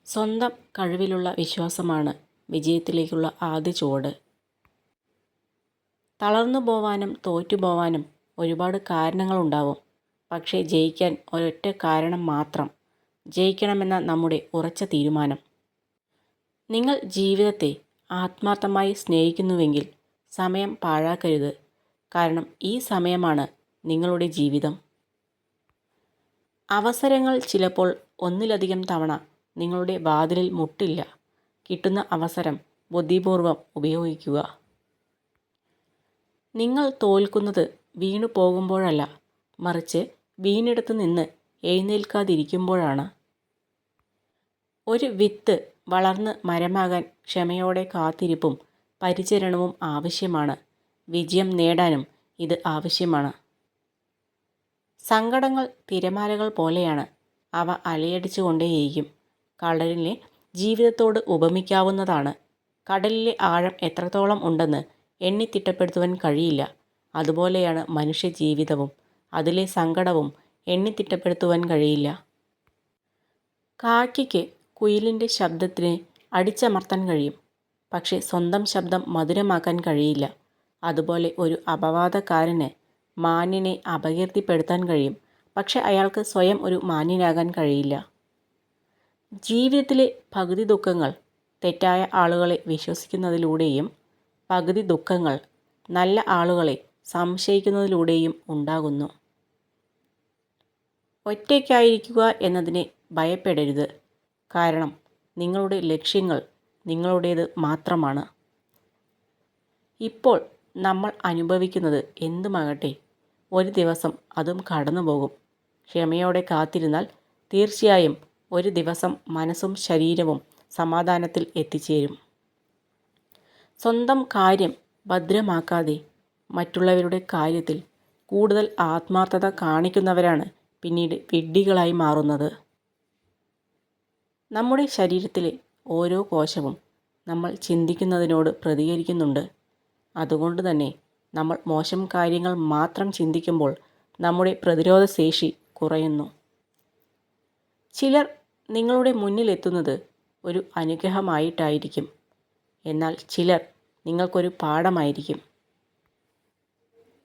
സ്വന്തം കഴിവിലുള്ള വിശ്വാസമാണ് വിജയത്തിലേക്കുള്ള ആദ്യ ചുവട്. തളർന്നു പോവാനും തോറ്റുപോവാനും ഒരുപാട് കാരണങ്ങളുണ്ടാവും. പക്ഷേ ജയിക്കാൻ ഒരൊറ്റ കാരണം മാത്രം: ജയിക്കണമെന്ന നമ്മുടെ ഉറച്ച തീരുമാനം. നിങ്ങൾ ജീവിതത്തെ ആത്മാർത്ഥമായി സ്നേഹിക്കുന്നുവെങ്കിൽ സമയം പാഴാക്കരുത്. കാരണം ഈ സമയമാണ് നിങ്ങളുടെ ജീവിതം. അവസരങ്ങൾ ചിലപ്പോൾ ഒന്നിലധികം തവണ നിങ്ങളുടെ വാതിലിൽ മുട്ടില്ല. കിട്ടുന്ന അവസരം ബുദ്ധിപൂർവ്വം ഉപയോഗിക്കുക. നിങ്ങൾ തോൽക്കുന്നത് വീണു പോകുമ്പോഴല്ല, മറിച്ച് വീണിടത്ത് നിന്ന് എഴുന്നേൽക്കാതിരിക്കുമ്പോഴാണ്. ഒരു വിത്ത് വളർന്ന് മരമാകാൻ ക്ഷമയോടെ കാത്തിരിപ്പും പരിചരണവും ആവശ്യമാണ്. വിജയം നേടാനും ഇത് ആവശ്യമാണ്. സങ്കടങ്ങൾ തിരമാലകൾ പോലെയാണ്. അവ അലയടിച്ചുകൊണ്ടേയിരിക്കും. കടലിനെ ജീവിതത്തോട് ഉപമിക്കാവുന്നതാണ്. കടലിലെ ആഴം എത്രത്തോളം ഉണ്ടെന്ന് എണ്ണിത്തിട്ടപ്പെടുത്തുവാൻ കഴിയില്ല. അതുപോലെയാണ് മനുഷ്യ ജീവിതവും. അതിലെ സങ്കടവും എണ്ണിത്തിട്ടപ്പെടുത്തുവാൻ കഴിയില്ല. കാക്കയ്ക്ക് കുയിലിൻ്റെ ശബ്ദത്തിനെ അടിച്ചമർത്താൻ കഴിയും, പക്ഷേ സ്വന്തം ശബ്ദം മധുരമാക്കാൻ കഴിയില്ല. അതുപോലെ ഒരു അപവാദക്കാരന് മാന്യനെ അപകീർത്തിപ്പെടുത്താൻ കഴിയും, പക്ഷെ അയാൾക്ക് സ്വയം ഒരു മാന്യനാകാൻ കഴിയില്ല. ജീവിതത്തിലെ പകുതി ദുഃഖങ്ങൾ തെറ്റായ ആളുകളെ വിശ്വസിക്കുന്നതിലൂടെയും പകുതി ദുഃഖങ്ങൾ നല്ല ആളുകളെ സംശയിക്കുന്നതിലൂടെയും ഉണ്ടാകുന്നു. ഒറ്റയ്ക്കായിരിക്കുക എന്നതിനെ ഭയപ്പെടരുത്. കാരണം നിങ്ങളുടെ ലക്ഷ്യങ്ങൾ നിങ്ങളുടേത് മാത്രമാണ്. ഇപ്പോൾ നമ്മൾ അനുഭവിക്കുന്നത് എന്തുമാകട്ടെ, ഒരു ദിവസം അതും കടന്നുപോകും. ക്ഷമയോടെ കാത്തിരുന്നാൽ തീർച്ചയായും ഒരു ദിവസം മനസ്സും ശരീരവും സമാധാനത്തിൽ എത്തിച്ചേരും. സ്വന്തം കാര്യം ഭദ്രമാക്കാതെ മറ്റുള്ളവരുടെ കാര്യത്തിൽ കൂടുതൽ ആത്മാർത്ഥത കാണിക്കുന്നവരാണ് പിന്നീട് വിഡ്ഢികളായി മാറുന്നത്. നമ്മുടെ ശരീരത്തിലെ ഓരോ കോശവും നമ്മൾ ചിന്തിക്കുന്നതിനോട് പ്രതികരിക്കുന്നുണ്ട്. അതുകൊണ്ട് തന്നെ നമ്മൾ മോശം കാര്യങ്ങൾ മാത്രം ചിന്തിക്കുമ്പോൾ നമ്മുടെ പ്രതിരോധശേഷി കുറയുന്നു. ചിലർ നിങ്ങളുടെ മുന്നിലെത്തുന്നത് ഒരു അനുഗ്രഹമായിട്ടായിരിക്കും, എന്നാൽ ചിലർ നിങ്ങൾക്കൊരു പാഠമായിരിക്കും.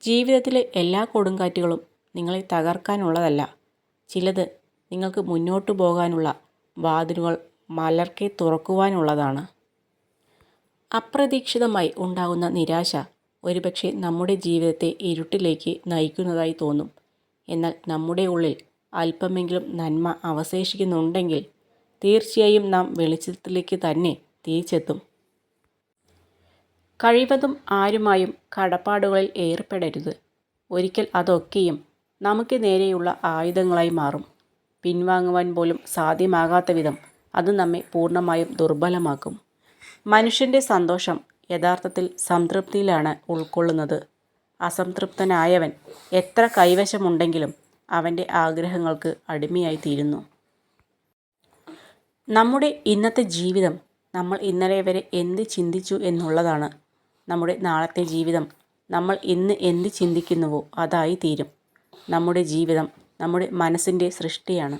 ജീവിതത്തിലെ എല്ലാ കൊടുങ്കാറ്റുകളും നിങ്ങളെ തകർക്കാനുള്ളതല്ല. ചിലത് നിങ്ങൾക്ക് മുന്നോട്ടു പോകാനുള്ള വാതിലുകൾ മലർക്കെ തുറക്കുവാനുള്ളതാണ്. അപ്രതീക്ഷിതമായി ഉണ്ടാകുന്ന നിരാശ ഒരുപക്ഷെ നമ്മുടെ ജീവിതത്തെ ഇരുട്ടിലേക്ക് നയിക്കുന്നതായി തോന്നും. എന്നാൽ നമ്മുടെ ഉള്ളിൽ അല്പമെങ്കിലും നന്മ അവശേഷിക്കുന്നുണ്ടെങ്കിൽ തീർച്ചയായും നാം വെളിച്ചത്തിലേക്ക് തന്നെ തിരിച്ചെത്തും. കഴിവതും ആരുമായും കടപ്പാടുകളിൽ ഏർപ്പെടരുത്. ഒരിക്കൽ അതൊക്കെയും നമുക്ക് നേരെയുള്ള ആയുധങ്ങളായി മാറും. പിൻവാങ്ങുവാൻ പോലും സാധ്യമാകാത്ത വിധം അത് നമ്മെ പൂർണ്ണമായും ദുർബലമാക്കും. മനുഷ്യൻ്റെ സന്തോഷം യഥാർത്ഥത്തിൽ സംതൃപ്തിയിലാണ് ഉൾക്കൊള്ളുന്നത്. അസംതൃപ്തനായവൻ എത്ര കൈവശമുണ്ടെങ്കിലും അവൻ്റെ ആഗ്രഹങ്ങൾക്ക് അടിമയായിത്തീരുന്നു. നമ്മുടെ ഇന്നത്തെ ജീവിതം നമ്മൾ ഇന്നലെ വരെ എന്ത് ചിന്തിച്ചു എന്നുള്ളതാണ്. നമ്മുടെ നാളത്തെ ജീവിതം നമ്മൾ ഇന്ന് എന്ത് ചിന്തിക്കുന്നുവോ അതായി തീരും. നമ്മുടെ ജീവിതം നമ്മുടെ മനസ്സിൻ്റെ സൃഷ്ടിയാണ്.